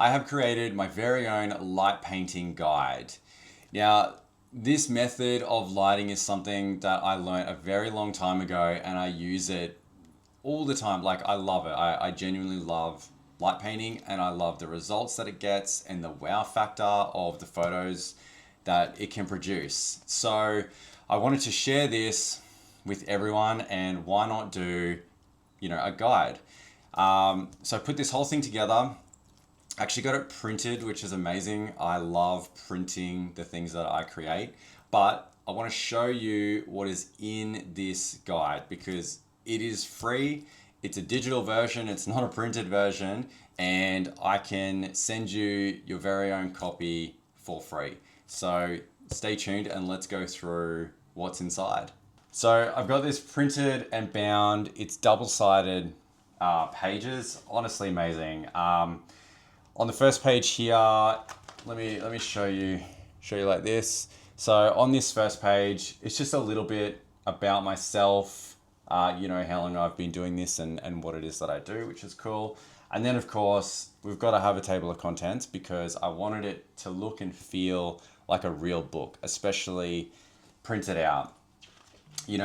I have created my very own light painting guide. Now, this method of lighting is something that I learned a very long time ago, and I use it all the time. Like, I love it. I genuinely love light painting, and I love the results that it gets and the wow factor of the photos that it can produce. So I wanted to share this with everyone, and why not do, a guide. So I put this whole thing together. Actually got it printed, which is amazing. I love printing the things that I create, but I want to show you what is in this guide because it is free. It's a digital version, it's not a printed version, and I can send you your very own copy for free. So stay tuned and let's go through what's inside. So I've got this printed and bound. It's double-sided pages. Honestly amazing. On the first page here, let me show you like this. So on this first page, it's just a little bit about myself, how long I've been doing this and what it is that I do, which is cool. And then of course, we've got to have a table of contents because I wanted it to look and feel like a real book, especially printed out.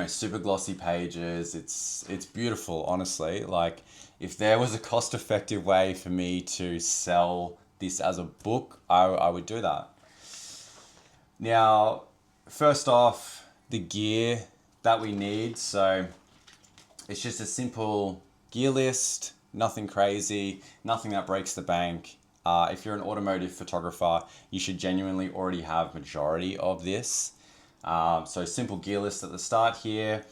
Super glossy pages. It's beautiful, honestly. Like, if there was a cost-effective way for me to sell this as a book, I would do that. Now, first off, the gear that we need. So it's just a simple gear list, nothing crazy, nothing that breaks the bank. If you're an automotive photographer, you should genuinely already have majority of this. So simple gear list at the start here.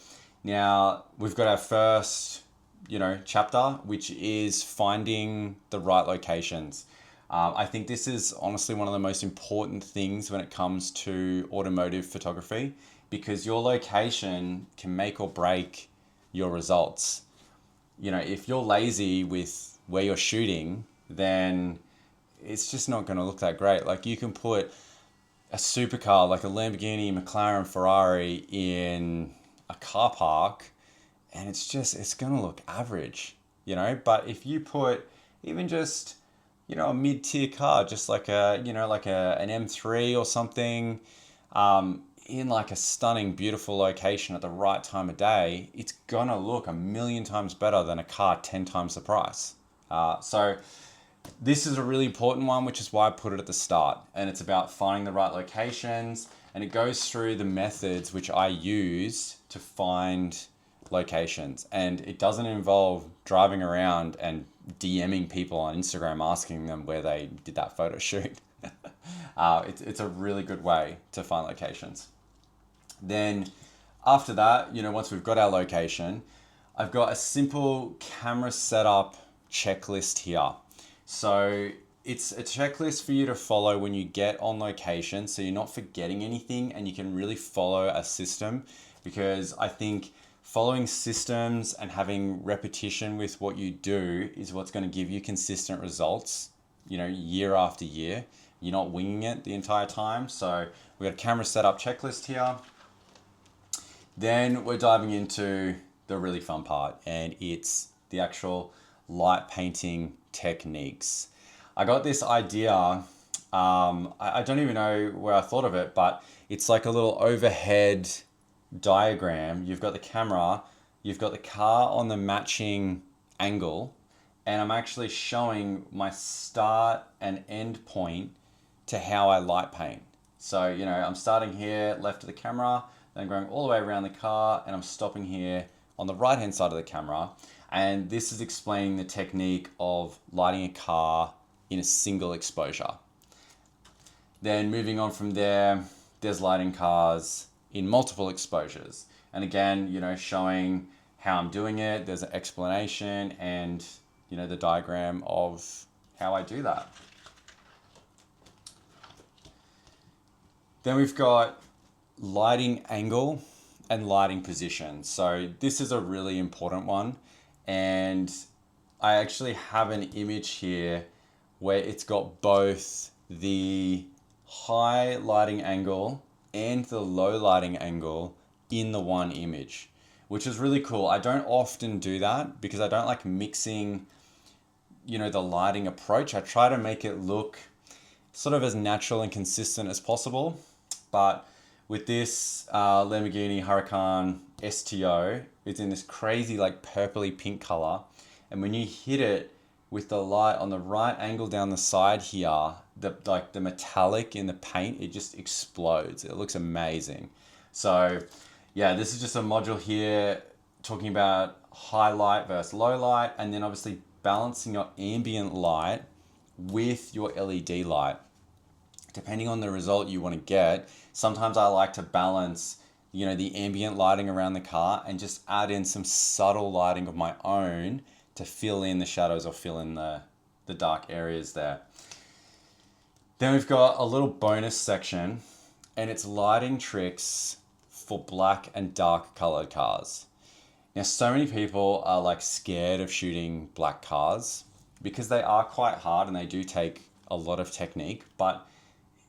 Now we've got our first, chapter, which is finding the right locations. I think this is honestly one of the most important things when it comes to automotive photography because your location can make or break your results. If you're lazy with where you're shooting, then it's just not going to look that great. Like, you can put a supercar like a Lamborghini, McLaren, Ferrari in a car park and it's going to look average, but if you put even just, a mid-tier car, just like an M3 or something, in like a stunning, beautiful location at the right time of day, it's going to look a million times better than a car 10 times the price. So this is a really important one, which is why I put it at the start. And it's about finding the right locations. And it goes through the methods which I use to find locations. And it doesn't involve driving around and DMing people on Instagram asking them where they did that photo shoot. It's a really good way to find locations. Then after that, once we've got our location, I've got a simple camera setup checklist here. So it's a checklist for you to follow when you get on location so you're not forgetting anything and you can really follow a system, because I think following systems and having repetition with what you do is what's going to give you consistent results, year after year. You're not winging it the entire time. So we've got a camera setup checklist here. Then we're diving into the really fun part, and it's the actual light painting techniques. I got this idea, I don't even know where I thought of it, but it's like a little overhead diagram. You've got the camera, you've got the car on the matching angle, and I'm actually showing my start and end point to how I light paint. So, I'm starting here left of the camera, then I'm going all the way around the car, and I'm stopping here on the right hand side of the camera. And this is explaining the technique of lighting a car in a single exposure. Then moving on from there, there's lighting cars in multiple exposures. And again, showing how I'm doing it. There's an explanation and, the diagram of how I do that. Then we've got lighting angle and lighting position. So this is a really important one. And I actually have an image here where it's got both the high lighting angle and the low lighting angle in the one image, which is really cool. I don't often do that because I don't like mixing the lighting approach. I try to make it look sort of as natural and consistent as possible. But with this Lamborghini Huracan STO, it's in this crazy like purpley pink color. And when you hit it with the light on the right angle down the side here, the metallic in the paint, it just explodes. It looks amazing. So yeah, this is just a module here talking about high light versus low light, and then obviously balancing your ambient light with your LED light. Depending on the result you want to get, sometimes I like to balance, the ambient lighting around the car and just add in some subtle lighting of my own to fill in the shadows or fill in the dark areas there. Then we've got a little bonus section, and it's lighting tricks for black and dark colored cars. Now, so many people are like scared of shooting black cars because they are quite hard and they do take a lot of technique, but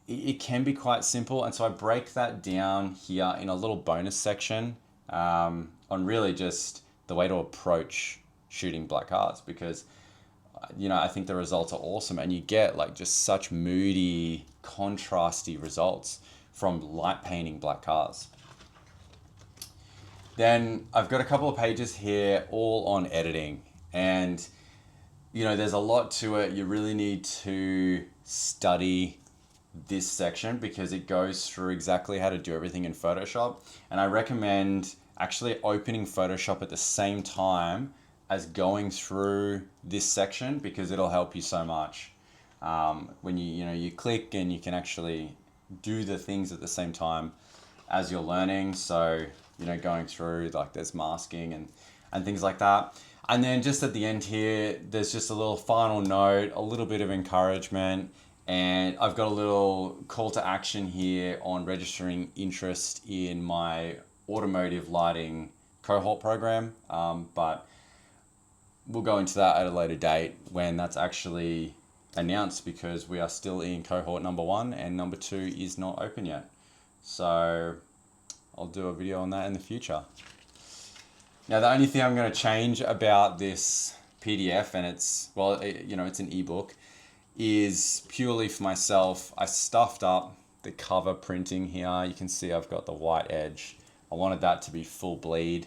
it can be quite simple. And so I break that down here in a little bonus section on really just the way to approach shooting black cars, because I think the results are awesome, and you get like just such moody, contrasty results from light painting black cars. Then I've got a couple of pages here all on editing, and there's a lot to it. You really need to study this section because it goes through exactly how to do everything in Photoshop. And I recommend actually opening Photoshop at the same time as going through this section, because it'll help you so much. When you click and you can actually do the things at the same time as you're learning. So, going through, like, there's masking and things like that. And then just at the end here, there's just a little final note, a little bit of encouragement. And I've got a little call to action here on registering interest in my automotive lighting cohort program. But we'll go into that at a later date when that's actually announced, because we are still in cohort number 1 and number 2 is not open yet. So I'll do a video on that in the future. Now, the only thing I'm going to change about this PDF, and it's an ebook, is purely for myself. I stuffed up the cover printing here. You can see I've got the white edge. I wanted that to be full bleed.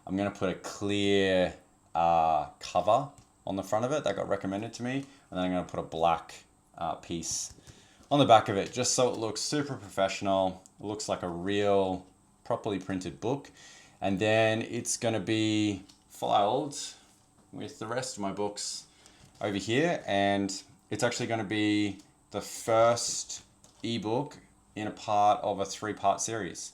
I'm going to put a clear cover on the front of it that got recommended to me, and then I'm going to put a black piece on the back of it, just so it looks super professional. It looks like a real, properly printed book. And then it's going to be filed with the rest of my books over here, and it's actually going to be the first ebook in a part of a 3-part series.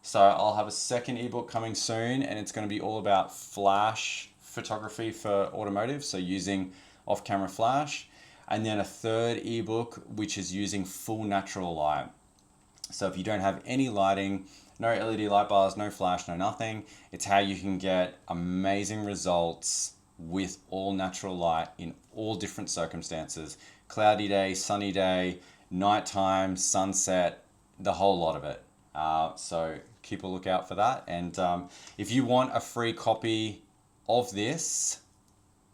So I'll have a second ebook coming soon, and it's going to be all about flash photography for automotive, so using off-camera flash. And then a third ebook, which is using full natural light. So if you don't have any lighting, no LED light bars, no flash, no nothing, it's how you can get amazing results with all natural light in all different circumstances. Cloudy day, sunny day, nighttime, sunset, the whole lot of it. So keep a lookout for that. And if you want a free copy of this,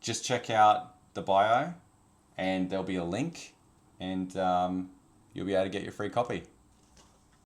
just check out the bio and there'll be a link, and you'll be able to get your free copy.